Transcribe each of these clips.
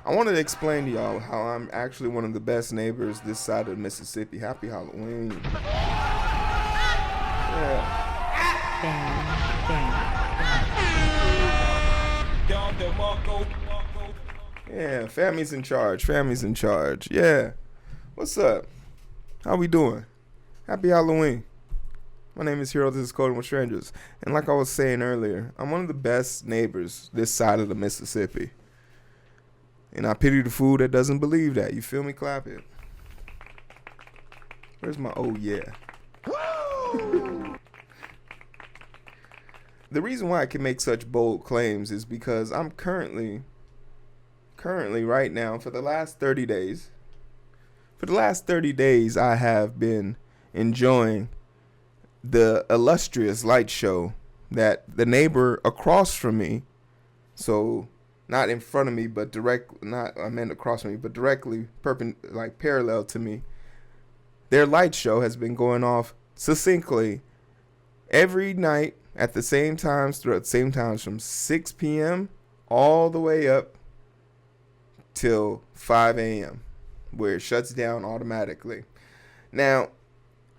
I wanted to explain to y'all how I'm actually one of the best neighbors this side of the Mississippi. Happy Halloween. Yeah. Yeah, family's in charge. Family's in charge. Yeah. What's up? How we doing? Happy Halloween. My name is Hero. This is Coding with Strangers. And like I was saying earlier, I'm one of the best neighbors this side of the Mississippi. And I pity the fool that doesn't believe that. You feel me? Clap it. Where's my oh yeah? The reason why I can make such bold claims is because I'm currently right now for the last 30 days. For the last 30 days I have been enjoying the illustrious light show that the neighbor across from me, so not in front of me, but across from me, but directly parallel to me. Their light show has been going off succinctly every night at the same times, throughout the same times from 6 p.m. all the way up till 5 a.m., where it shuts down automatically. Now,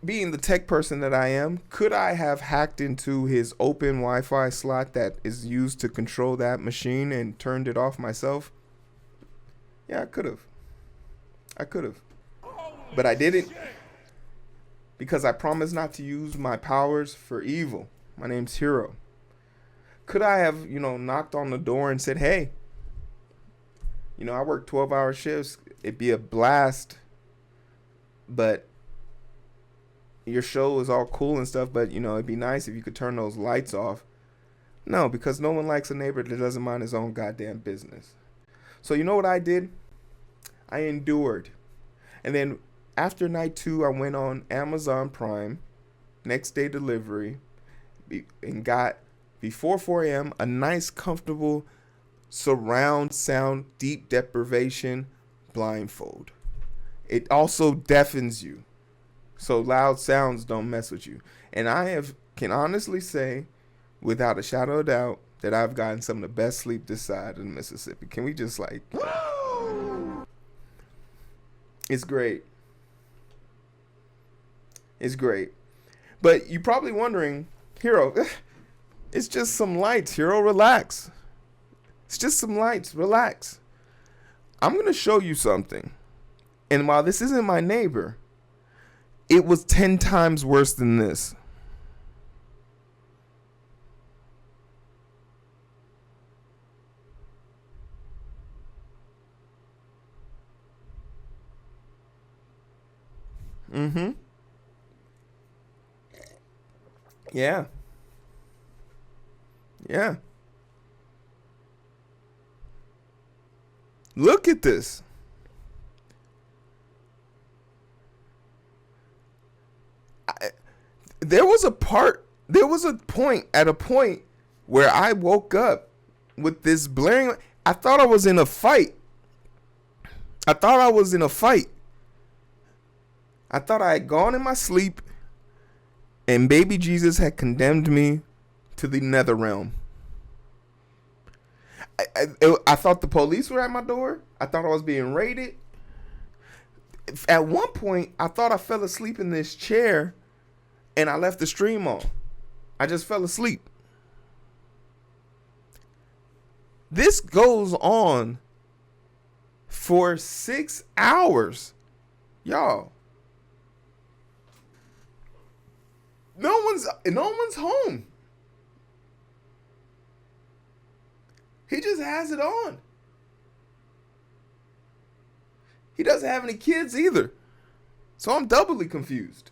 being the tech person that I am, could I have hacked into his open Wi-Fi slot that is used to control that machine and turned it off myself? Yeah, I could have. But I didn't, because I promised not to use my powers for evil. My name's Hero. Could I have, knocked on the door and said, hey, I work 12-hour shifts. It'd be a blast, but your show is all cool and stuff, but, it'd be nice if you could turn those lights off. No, because no one likes a neighbor that doesn't mind his own goddamn business. So you know what I did? I endured. And then after night 2, I went on Amazon Prime, next day delivery, and got, before 4 a.m., a nice, comfortable surround sound, deep deprivation blindfold. It also deafens you, so loud sounds don't mess with you. And can honestly say, without a shadow of doubt, that I've gotten some of the best sleep this side of the Mississippi. Can we just It's great. It's great. But you're probably wondering, Hero, it's just some lights, Hero, relax. It's just some lights, relax. I'm going to show you something. And while this isn't my neighbor, it was 10 times worse than this. Mm-hmm. Yeah. Yeah. Look at this. There was a point where I woke up with this blaring. I thought I was in a fight. I thought I had gone in my sleep and baby Jesus had condemned me to the nether realm. I thought the police were at my door. I thought I was being raided. At one point, I thought I fell asleep in this chair and I left the stream on. I just fell asleep. This goes on for 6 hours. Y'all. No one's home. He just has it on. He doesn't have any kids either. So I'm doubly confused.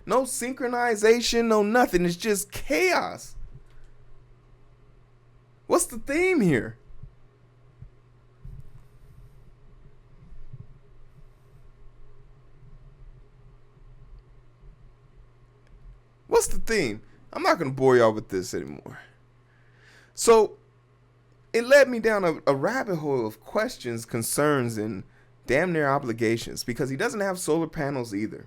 No synchronization, no nothing. It's just chaos. What's the theme here? What's the theme? I'm not going to bore y'all with this anymore. So it led me down a rabbit hole of questions, concerns, and damn near obligations, because he doesn't have solar panels either.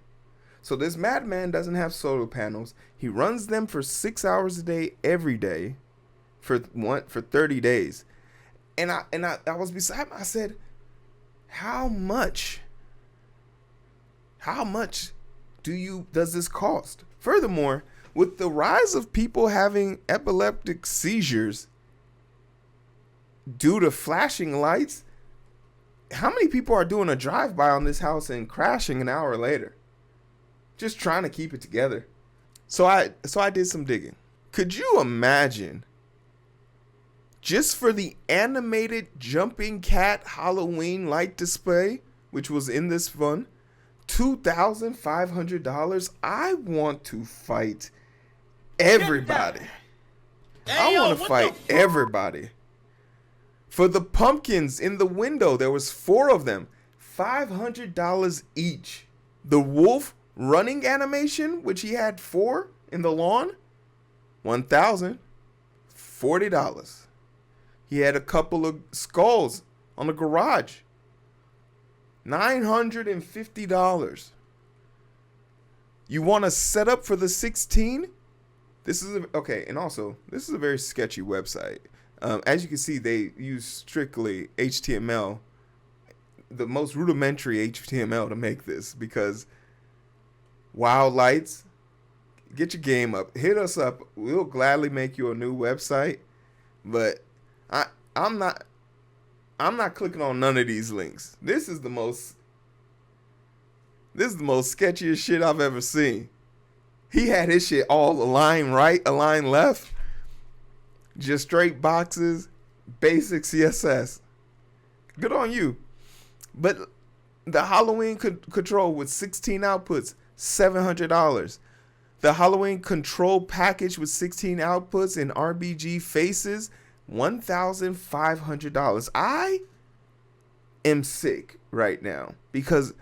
So this madman doesn't have solar panels. He runs them for 6 hours a day, every day, for 30 days. I was beside me. I said, how much does this cost? Furthermore, with the rise of people having epileptic seizures due to flashing lights, how many people are doing a drive-by on this house and crashing an hour later? Just trying to keep it together. So I did some digging. Could you imagine, just for the animated jumping cat Halloween light display, which was in this fund, $2,500? I want to fight everybody. I want to fight everybody. For the pumpkins in the window, there was 4 of them, $500 each. The wolf running animation, which he had 4 in the lawn, $1,040. He had a couple of skulls on the garage, $950. You want to set up for the 16? This is and also this is a very sketchy website. As you can see, they use strictly HTML, the most rudimentary HTML to make this, because wow, lights, get your game up. Hit us up. We'll gladly make you a new website, but I'm not clicking on none of these links. This is the most sketchiest shit I've ever seen. He had his shit all a line right, a line left. Just straight boxes, basic CSS. Good on you. But the Halloween control with 16 outputs, $700. The Halloween control package with 16 outputs and RBG faces, $1,500. I am sick right now because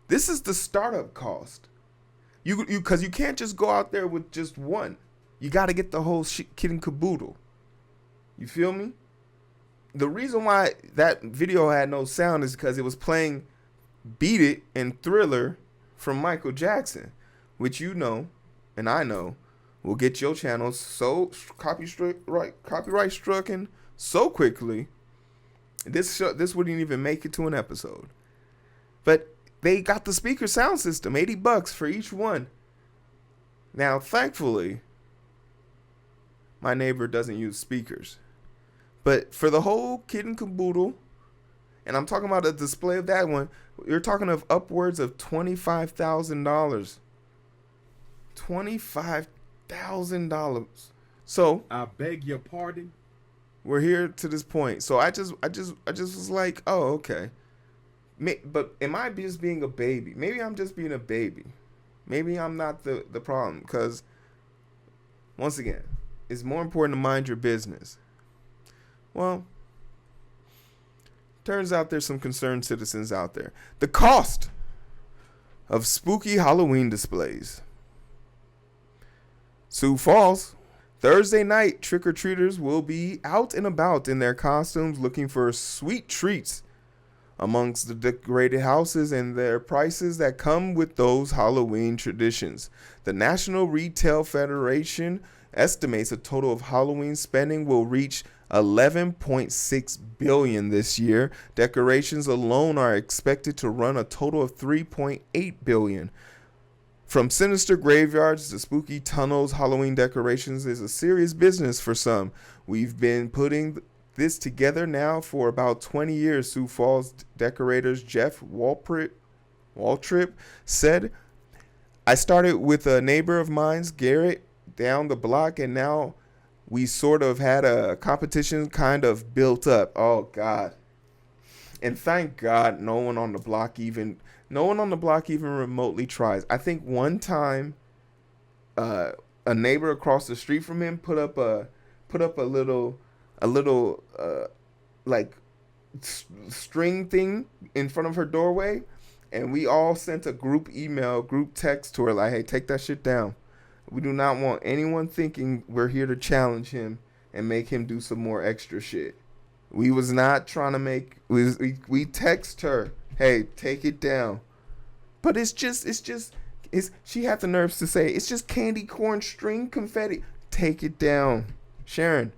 this is the startup cost. Because you can't just go out there with just one. You got to get the whole kit and caboodle. You feel me? The reason why that video had no sound is because it was playing Beat It and Thriller from Michael Jackson, which you know, and I know, will get your channel so copyright stricken so quickly. This wouldn't even make it to an episode. But they got the speaker sound system, $80 for each one. Now, thankfully, my neighbor doesn't use speakers. But for the whole kit and caboodle, and I'm talking about a display of that one, you're talking of upwards of $25,000. $25,000. So I beg your pardon. We're here to this point. So I just was like, oh, okay. But am I just being a baby? Maybe I'm just being a baby. Maybe I'm not the problem. Because, once again, it's more important to mind your business. Well, turns out there's some concerned citizens out there. The cost of spooky Halloween displays. Sioux Falls. Thursday night, trick-or-treaters will be out and about in their costumes looking for sweet treats amongst the decorated houses and their prices that come with those Halloween traditions. The National Retail Federation estimates a total of Halloween spending will reach $11.6 billion this year. Decorations alone are expected to run a total of $3.8 billion. From sinister graveyards to spooky tunnels, Halloween decorations is a serious business for some. We've been putting this together now for about 20 years, Sioux Falls decorators Jeff Waltrip said. I started with a neighbor of mine's, Garrett, down the block, and now we sort of had a competition kind of built up. Oh, God. And thank God no one on the block even remotely tries. I think one time a neighbor across the street from him put up a little like string thing in front of her doorway, and we all sent a group text to her like, hey, take that shit down. We do not want anyone thinking we're here to challenge him and make him do some more extra shit. We was not trying to make, we text her, hey, take it down. But she had the nerves to say, it's just candy corn string confetti. Take it down. Sharon,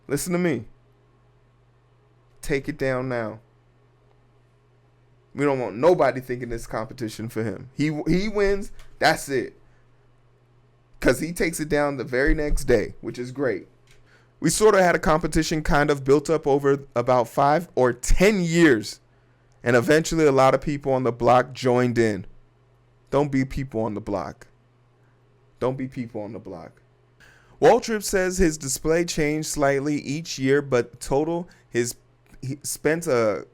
listen to me. take it down now. We don't want nobody thinking this competition for him. He wins, that's it. Because he takes it down the very next day, which is great. We sort of had a competition kind of built up over about 5 or 10 years. And eventually a lot of people on the block joined in. Don't be people on the block. Don't be people on the block. Waltrip says his display changed slightly each year, but total he spent a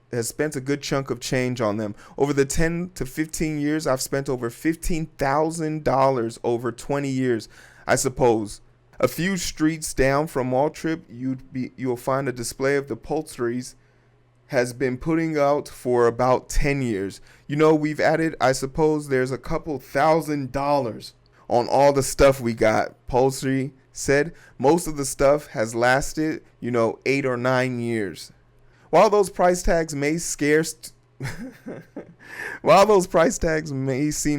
good chunk of change on them. Over the 10 to 15 years, I've spent over $15,000 over 20 years, I suppose. A few streets down from Waltrip, you'll find a display of the upholsteries has been putting out for about 10 years. You know, we've added, I suppose there's a couple $1,000 on all the stuff we got. Upholstery said most of the stuff has lasted, 8 or 9 years. While those price tags may seem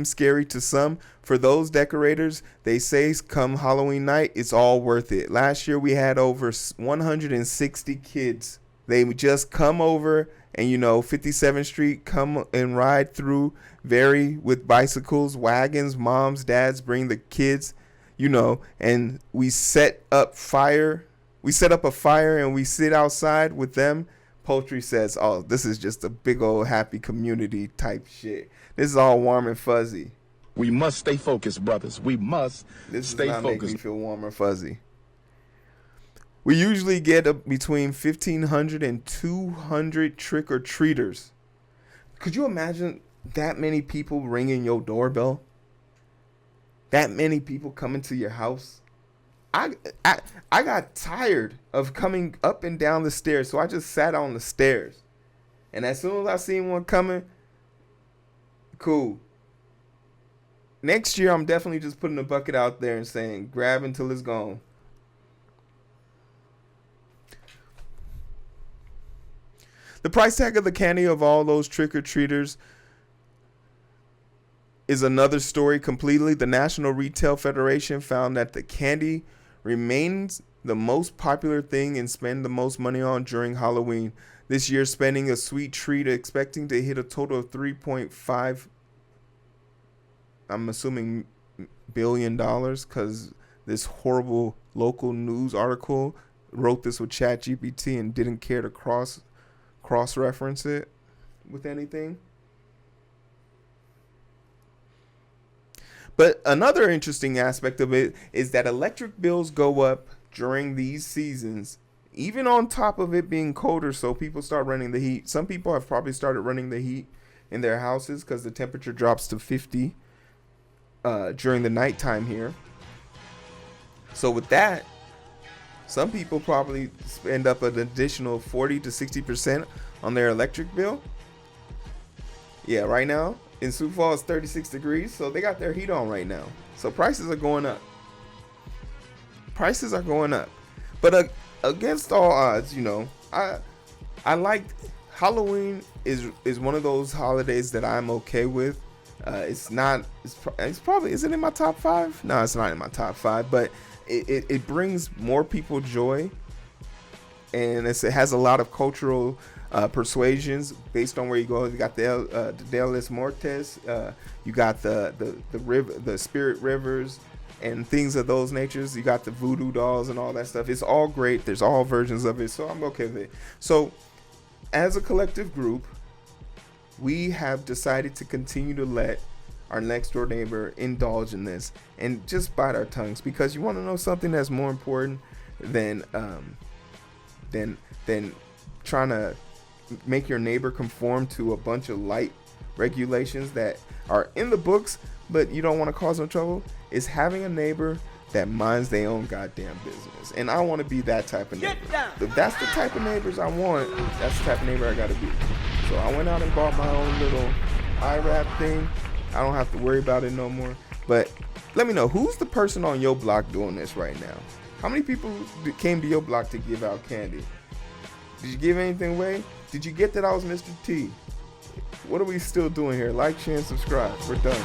scary to some, for those decorators, they say come Halloween night, it's all worth it. Last year we had over 160 kids. They would just come over and, 57th Street, come and ride through, vary with bicycles, wagons, moms, dads, bring the kids, and we set up a fire and we sit outside with them. Poultry says, oh, this is just a big old happy community type shit. This is all warm and fuzzy. We must stay focused, brothers. We must stay focused. Make me feel warm and fuzzy. We usually get between 1,500 and 200 trick-or-treaters. Could you imagine that many people ringing your doorbell? That many people coming to your house? I got tired of coming up and down the stairs, so I just sat on the stairs. And as soon as I seen one coming, cool. Next year, I'm definitely just putting a bucket out there and saying, grab until it's gone. The price tag of the candy of all those trick-or-treaters is another story completely. The National Retail Federation found that the candy remains the most popular thing and spend the most money on during Halloween. This year, spending a sweet treat, expecting to hit a total of $3.5, I'm assuming, billion dollars, because this horrible local news article wrote this with ChatGPT and didn't care to cross-reference it with anything. But another interesting aspect of it is that electric bills go up during these seasons, even on top of it being colder, so people start running the heat. Some people have probably started running the heat in their houses because the temperature drops to 50 during the nighttime here. So with that, some people probably spend up an additional 40 to 60% on their electric bill. Yeah, right now in Sioux Falls, 36 degrees, so they got their heat on right now. So prices are going up. Prices are going up. But against all odds, I like Halloween is one of those holidays that I'm okay with. It's probably, is it in my top 5? No, it's not in my top 5, but it brings more people joy, and it has a lot of cultural persuasions based on where you go. You got the Dia de los Muertos, you got the spirit rivers and things of those natures. You got the voodoo dolls and all that stuff. It's all great. There's all versions of it, so I'm okay with it. So as a collective group, we have decided to continue to let our next door neighbor indulge in this and just bite our tongues, because you want to know something that's more important than trying to make your neighbor conform to a bunch of light regulations that are in the books, but you don't want to cause them trouble, is having a neighbor that minds their own goddamn business. And I want to be that type of neighbor. If that's the type of neighbors I want, that's the type of neighbor I got to be. So I went out and bought my own little IRAP thing. I don't have to worry about it no more. But let me know, who's the person on your block doing this right now? How many people came to your block to give out candy? Did you give anything away? Did you get that I was Mr. T? What are we still doing here? Like, share, and subscribe. We're done.